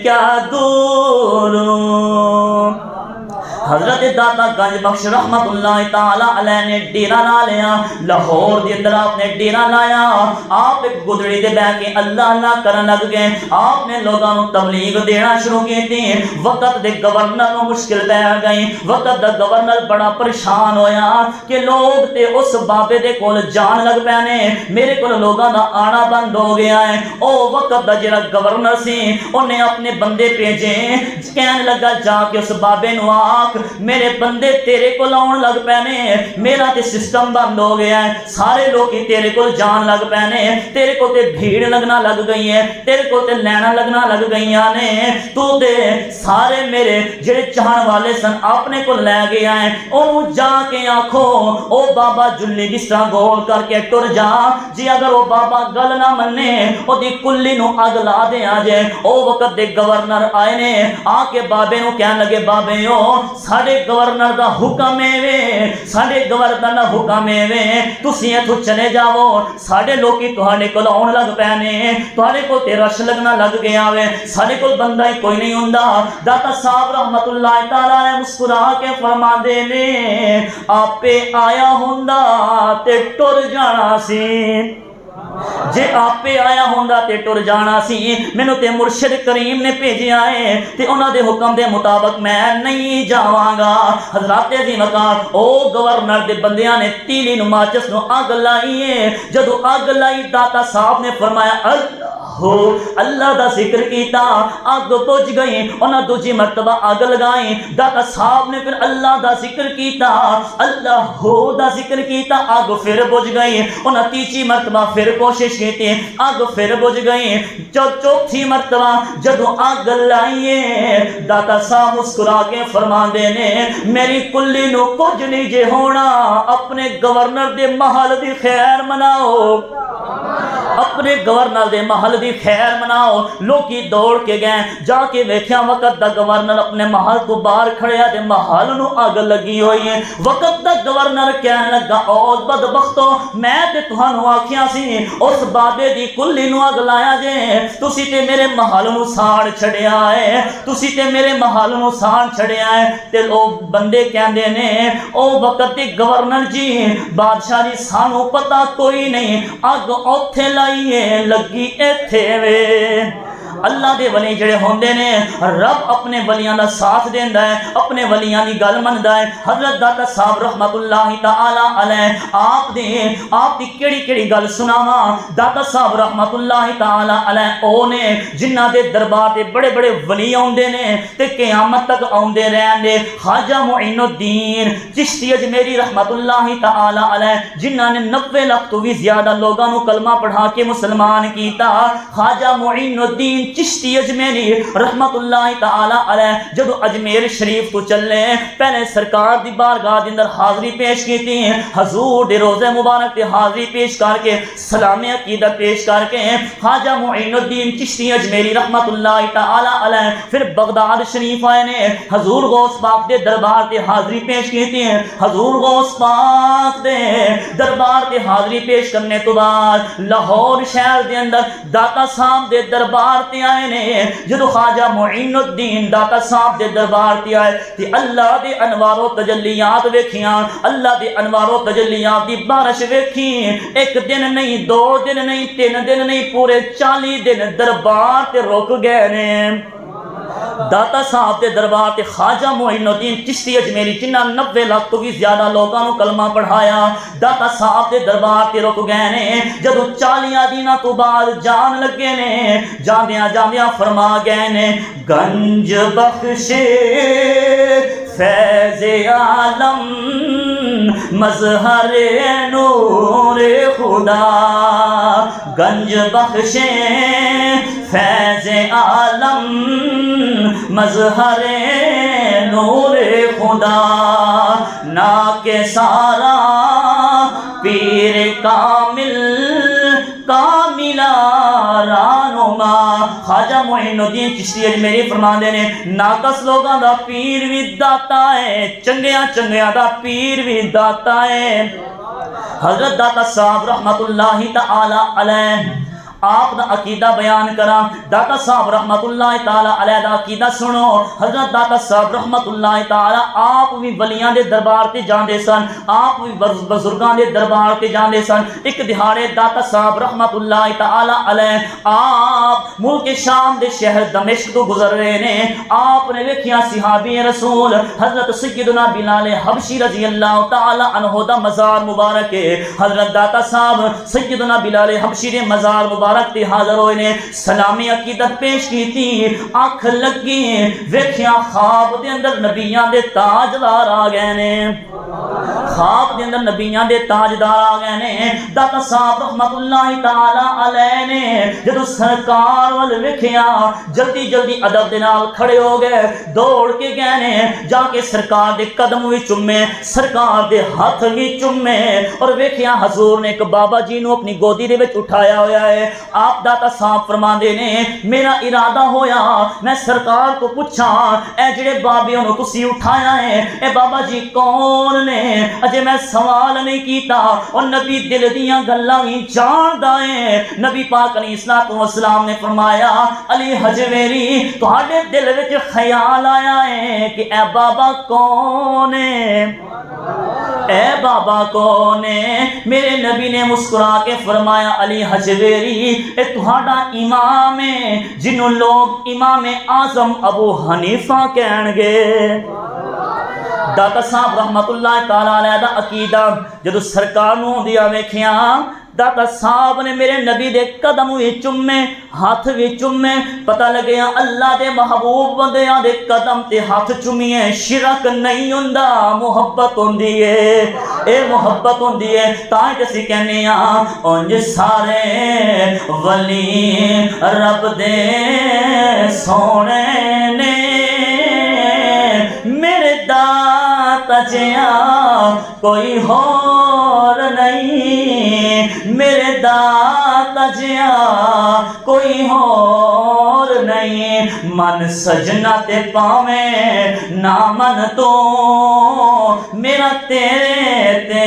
A: کیا دور حضرت داتا گنج بخش رحمت اللہ تعالی علیہ نے ڈیرا لا لیا لاہور دے اندر آپ نے ڈیرا لایا آپ ایک گدڑی دے بیٹھ کے اللہ اللہ کرن لگ گئے آپ نے لوگاں نو تبلیغ دینا شروع کی تھی وقت دے گورنر نو مشکل پہ گئی وقت دا گورنر بڑا پریشان ہویا کہ لوگ تے اس بابے دے کول جان لگ پے نے میرے کول لوگاں دا آنا بند ہو گیا ہے او وقت دا جڑا گورنر سی انہیں اپنے بندے بھیجے کہنے لگا جا کے اس بابے نو آکھ میرے بندے تیرے کو لاؤن لگ پینے میرا تے سسٹم بند ہو گیا ہے سارے لوگ ہی تیرے کو جان لگ پینے تیرے کو تے بھیڑ لگنا لگ گئی ہے تیرے کو تے لینا لگنا لگ گئی نے تو تے سارے میرے جڑے چاہن والے سن اپنے کو لے گیا ہے او جا کے آکھو او بابا جلی جس طرح گول کر کے ٹر جا جی اگر او بابا گل نہ مننے او دی کلی نو اگ لا دے آ جائے او وقت دے گورنر آئے نے آ کے بابے نو کہنے لگے بابے او ساڈے گورنر دا حکم ہے، ساڈے گورنر دا حکم ہے تسی ایتھوں چلے جاؤ، ساڈے لوکی تہاڈے کول آن لگ پے نے، تہاڈے کول تے رش لگنا لگ گیا وے، ساڈے کول بندہ ہی کوئی نہیں ہوندا۔ داتا صاحب رحمت اللہ تعالی علیہ مسکرا کے فرماندے نے آپے آیا ہوندا تے ٹر جانا سی، جے آپے آیا ہوندا تے ٹر جانا سی، مینوں تے مرشد کریم نے بھیجیا ہے تے انہاں دے حکم دے مطابق میں نہیں جاواں گا۔ حضرات دی مکان او گورنر دے بندیاں نے تیلی نو ماچس نو اگ لائی ہے، جدو اگ لائی داتا صاحب نے فرمایا اللہ دا ذکر کیتا، اگ بجھ گئی، انہاں دوجی مرتبہ اگ لگائی، داتا صاحب نے پھر اللہ دا ذکر کیتا، اللہ دا ذکر کیتا، اگ پھر بجھ گئی، انہاں تیسری مرتبہ پھر کوشش کیتی، اگ پھر بجھ گئی، چوتھی مرتبہ جدو اگ لائیے داتا صاحب مسکرا کے فرماندے نے میری کلی نو کچھ نہیں جے ہونا، اپنے گورنر دے محل دی خیر مناؤ، اپنے گورنر دے محل دی خیر مناؤ۔ لوکی دوڑ کے گئے، جا کے ویکھیا وقت دا گورنر اپنے محل تو باہر کھڑیا تے محل نو اگ لگی ہوئی ہے۔ وقت دا گورنر کہنے لگا او بدبختو، میں تے تہانوں آکھیا سی اس بابے دی کلی نو اگ لایا جے، تسی تے میرے محل نو ساڑ چھڑیا ہے، تسی تے میرے محل نو ساڑ چھڑیا ہے۔ تے او بندے کہندے نے او وقت دی گورنر جی بادشاہ جی سانو پتہ کوئی نہیں، اگ اوتھے لائیے لگی ایتھے وے۔ اللہ دے ولی جڑے ہوندے نے رب اپنے ولیاں دا ساتھ دیندا ہے، اپنے ولیاں دی گل مندا ہے۔ حضرت داتا صاحب رحمت اللہ تعالی علیہ آپ دی کیڑی کیڑی گل سناواں۔ داتا صاحب رحمت اللہ تعالی علیہ او نے جنہاں دے دربار تے بڑے بڑے ولی آوندے نے تے قیامت تک آوندے رہن دے۔ خواجہ معین الدین چشتی اجمیری رحمت اللہ تعالی علیہ جنہاں نے 90 لاکھ تو بھی زیادہ لوگاں نو کلمہ پڑھا کے مسلمان کیتا۔ خواجہ معین الدین چشتی اجمیری رحمت اللہ تعالی علیہ جدو اجمیر شریف تو چلے پہلے سرکار دی بارگاہ دے اندر حاضری پیش کیتی، حضور دے روزے مبارک تے حاضری پیش کر کے سلام عقیدت پیش کر کے خواجہ معین الدین چشتی اجمیری رحمت اللہ تعالی علیہ پھر بغداد شریف آئے نے، حضور غوث پاک دے دربار تے حاضری پیش کیتی، حضور غوث پاک دے دربار تے حاضری پیش کرنے تو بعد لاہور شہر دے اندر داتا صاحب دے دربار تے آئے نے۔ جدو خواجہ معین الدین داتا صاحب دے دربار تے آئے تے اللہ دے انوار و تجلیات ویکھیاں، اللہ دے انوار و تجلیات دی بارش ویکھی، ایک دن نہیں، 2 دن نہیں، 3 دن نہیں، پورے 40 دن دربار تے رک گئے نے۔ داتا صاحب دے دربار تے خواجہ معین الدین چشتی اجمیری جنہاں 90 لاکھ تو بھی زیادہ لوگاں نو کلمہ پڑھایا، داتا صاحب دے دربار تے رک گئے نے۔ جدو 40 دناں تو بعد جان لگے نے، جاندیاں جاندیاں فرما گئے نے گنج بخشے فیض عالم مظہر نور خدا، گنج بخشے فیض عالم مظہر نور خدا، نا کے سارا پیر کامل کاملہ رانما۔ خواجہ معین الدین چشتی اجمیری فرماندے نے ناقص لوگاں دا پیر بھی داتا ہے، چنگیاں چنگیاں دا پیر بھی داتا ہے۔ حضرت داتا صاحب رحمت اللہ تعالی علیہ آپ دا عقیدہ بیان کرا۔ داتا صاحب رحمت اللہ تعالی علیہ دا عقیدہ سنو۔ حضرت داتا صاحب رحمت اللہ تعالی آپ بھی ولیاں دے دربار تے جاندے سن، آپ بھی بزرگاں دے دربار تے جاندے سن۔ ایک دہاڑے داتا صاحب رحمت اللہ تعالی علیہ آپ ملک شام دے شہر دمشق تو گزر رہے نے، آپ نے ویکھیا صحابی رسول حضرت سیدنا بلال حبشی رضی اللہ تعالی عنہ دا مزار مبارک ہے۔ حضرت داتا صاحب سیدنا بلال حبشی دے مزار مبارک تے حاضر ہوئے نے، سلامی عقیدت پیش کی تھی، آنکھ لگی ویکھیا خواب دے اندر نبیاں دے تاجدار آ گئے نے۔ خواب دے اندر نبیاں دے تاجدار آ گئے نے. داتا صاحب رحمت اللہ تعالی علیہ نے جدو سرکار وال ویکھیا جلدی جلدی ادب دے نال کھڑے ہو گئے, دوڑ کے گئے نے, جا کے سرکار دے قدم بھی چومے, سرکار دے ہاتھ بھی چومے, اور ویکھیا حضور نے ایک بابا جی نو اپنی گودی دے وچ اٹھایا ہویا ہے. آپ داتا صاحب فرماندے نے میرا ارادہ ہویا میں سرکار کو پوچھاں اے جڑے بابے نو تسی اٹھایا ہے اے بابا جی کون نے؟ اجے میں سوال نہیں کیتا, اور نبی دل دیاں گلاں وی جاندا ہے. نبی پاک علیہ الصلوۃ والسلام نے فرمایا علی حجویری تہاڈے دل وچ خیال آیا ہے کہ اے بابا کون ہے, اے بابا کون ہے؟ میرے نبی نے مسکرا کے فرمایا علی حجویری اے تہاڈا امام ہے جنوں لوگ امام اعظم ابو حنیفہ کہن گے. داتا صاحب رحمت اللہ تعالی علیہ دا عقیدہ جدو سرکار نو دیا ویکھیا داتا صاحب نے میرے نبی دے قدم وی چومے, ہاتھ وی چومے. پتہ لگیا اللہ دے محبوب بندیاں دے قدم تے ہاتھ چومیے شرک نہیں ہوندا, محبت ہوندی ہے, اے محبت ہوندی ہے. تاں تے اسی کہنے ہاں اونج سارے ولی رب دے سونے نے میرے داتا جیاں کوئی ہور نہیں, میرے داتا جیاں کوئی ہور نہیں. من سجنا تے پاویں نہ من تو میرا تیرے تے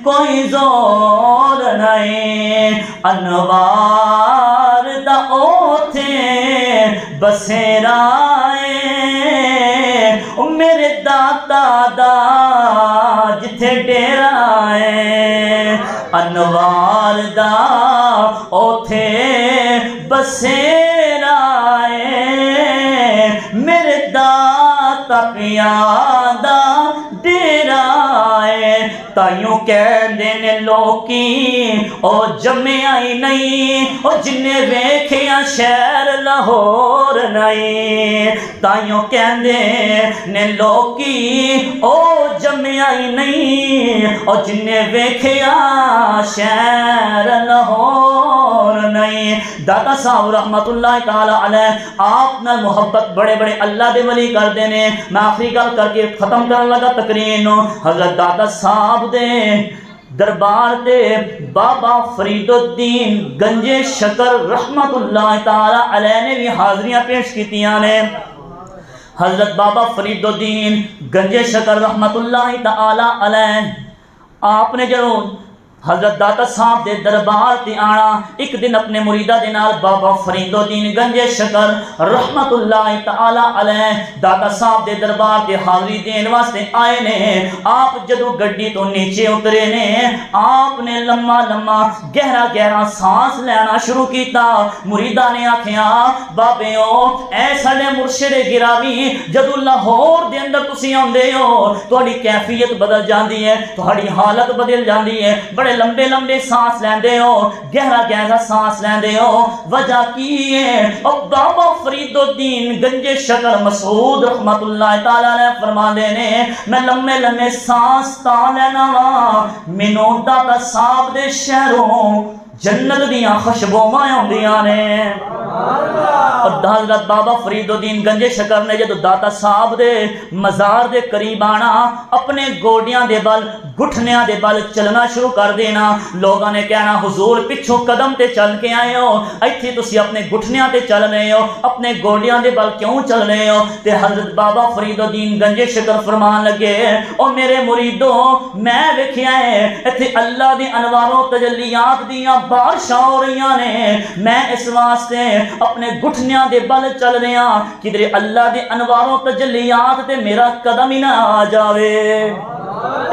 A: کوئی زور نہیں. انوار دا اوتھے بسیرا میرے داتا دا جتھے ڈیرا ہے, انوار دا اوتھے بسیرا ہے میرے داتا پیا دا ڈیرا ہے. تائیوں کہندے نے لوکی او جمعہ ہی نہیں, او جنہیں ویکھیا شہر لاہور نہیں. تائیوں کہندے نے لوکی او جمعہ ہی نہیں, او جنہیں ویکھیا شہر لاہور نہیں. داتا صاحب رحمت اللہ تعالی علیہ آپ نال محبت بڑے بڑے اللہ دے ولی کر دینے. میں آخری گل کر کے ختم کرن لگا تقریر نو. حضرت داتا صاحب دے دربار تے بابا فرید الدین گنجے شکر رحمت اللہ تعالی علیہ نے بھی حاضریاں پیش کیتیاں نے. حضرت بابا فرید الدین گنجے شکر رحمت اللہ تعالی علیہ آپ نے جو حضرت داتا صاحب دے دربار تے آنا ایک دن اپنے مریدہ دے نال بابا فرید الدین گنجے شکر رحمت اللہ تعالی علیہ داتا صاحب دے دربار تے حاضری دین واسطے آئے نے. آپ جدو گڈی تو نیچے اترے نے آپ نے لمحہ لمحہ گہرا گہرا سانس لینا شروع کیتا. مریدہ نے آکھیا بابے او اے ساڈے مرشد گرامی جدو لاہور دے اندر تسی آندے ہو تہاڈی کیفیت بدل جاندی ہے, تہاڈی حالت بدل جاندی ہے, بڑے لمبے لمبے سانس لیندے ہو, گہرا گہرا سانس لیندے ہو, وجہ کی ہے؟ اور بابا فرید الدین گنجے شکر مسعود رحمت اللہ تعالی علیہ فرماندے نے میں لمبے لمبے سانس تا لینا وا مینوں داتا صاحب دے شہروں جنت دیاں خوشبوواں آندیاں نے. اور حضرت بابا فرید الدین گنجے شکر نے جدو داتا صاحب دے مزار دے قریب آنا اپنے گوڈیاں دے بل گھٹنیاں دے بل چلنا شروع کر دینا. لوگاں نے کہنا حضور پچھوں قدم تے چل کے آئے ہو, ایتھے تسی اپنے گھٹنیاں تے چل رہے ہو, اپنے گوڈیاں دے بل کیوں چل رہے ہو؟ تے حضرت بابا فرید الدین گنجے شکر فرمان لگے او میرے مریدوں میں ویکھیا ہے ایتھے اللہ دی انوار و تجلیات دیاں بارشاں ہو رہیاں نے, میں اس واسطے اپنے گھٹنیاں دے بل چل رہے ہاں کدھر اللہ دے انوار و تجلیات تے میرا قدم ہی نہ آ جاوے.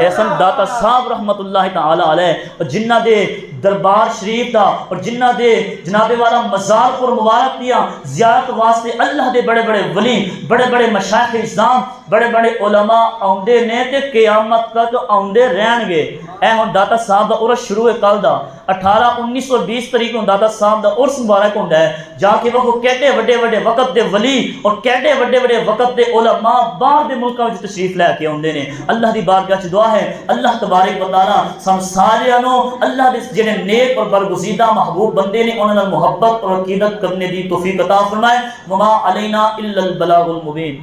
A: احسن داتا صاحب رحمت اللہ تعالی علیہ اور جنہ دے دربار شریف دا اور جنہ دے جناب والا مزار پر مبارک دیا زیارت واسطے اللہ دے بڑے بڑے ولی بڑے بڑے مشائخ اسلام بڑے بڑے علماء آؤندے نے تے قیامت تک آؤندے رہن گے۔ اے ہن داتا صاحب دا عرس شروع ہے کل دا 18 19 اور 20 تاریخ کو داتا صاحب دا عرس مبارک ہوندا ہے جا کے وہ کیڈے وڈے وڈے وقت دے ولی اور کیڈے وڈے وڈے وقت دے علماء باہر دے ملکاں وچ تشریف لے کے اوندے نے۔ اللہ دی بارگاہ وچ دعا ہے اللہ تبارک و تعالی سب سارے نو اللہ دے جڑے نیک اور برگزیدہ محبوب بندے نے انہاں نال محبت اور عقیدت کرنے دی توفیق عطا فرمائے۔ وما علینا الا البلاغ المبین۔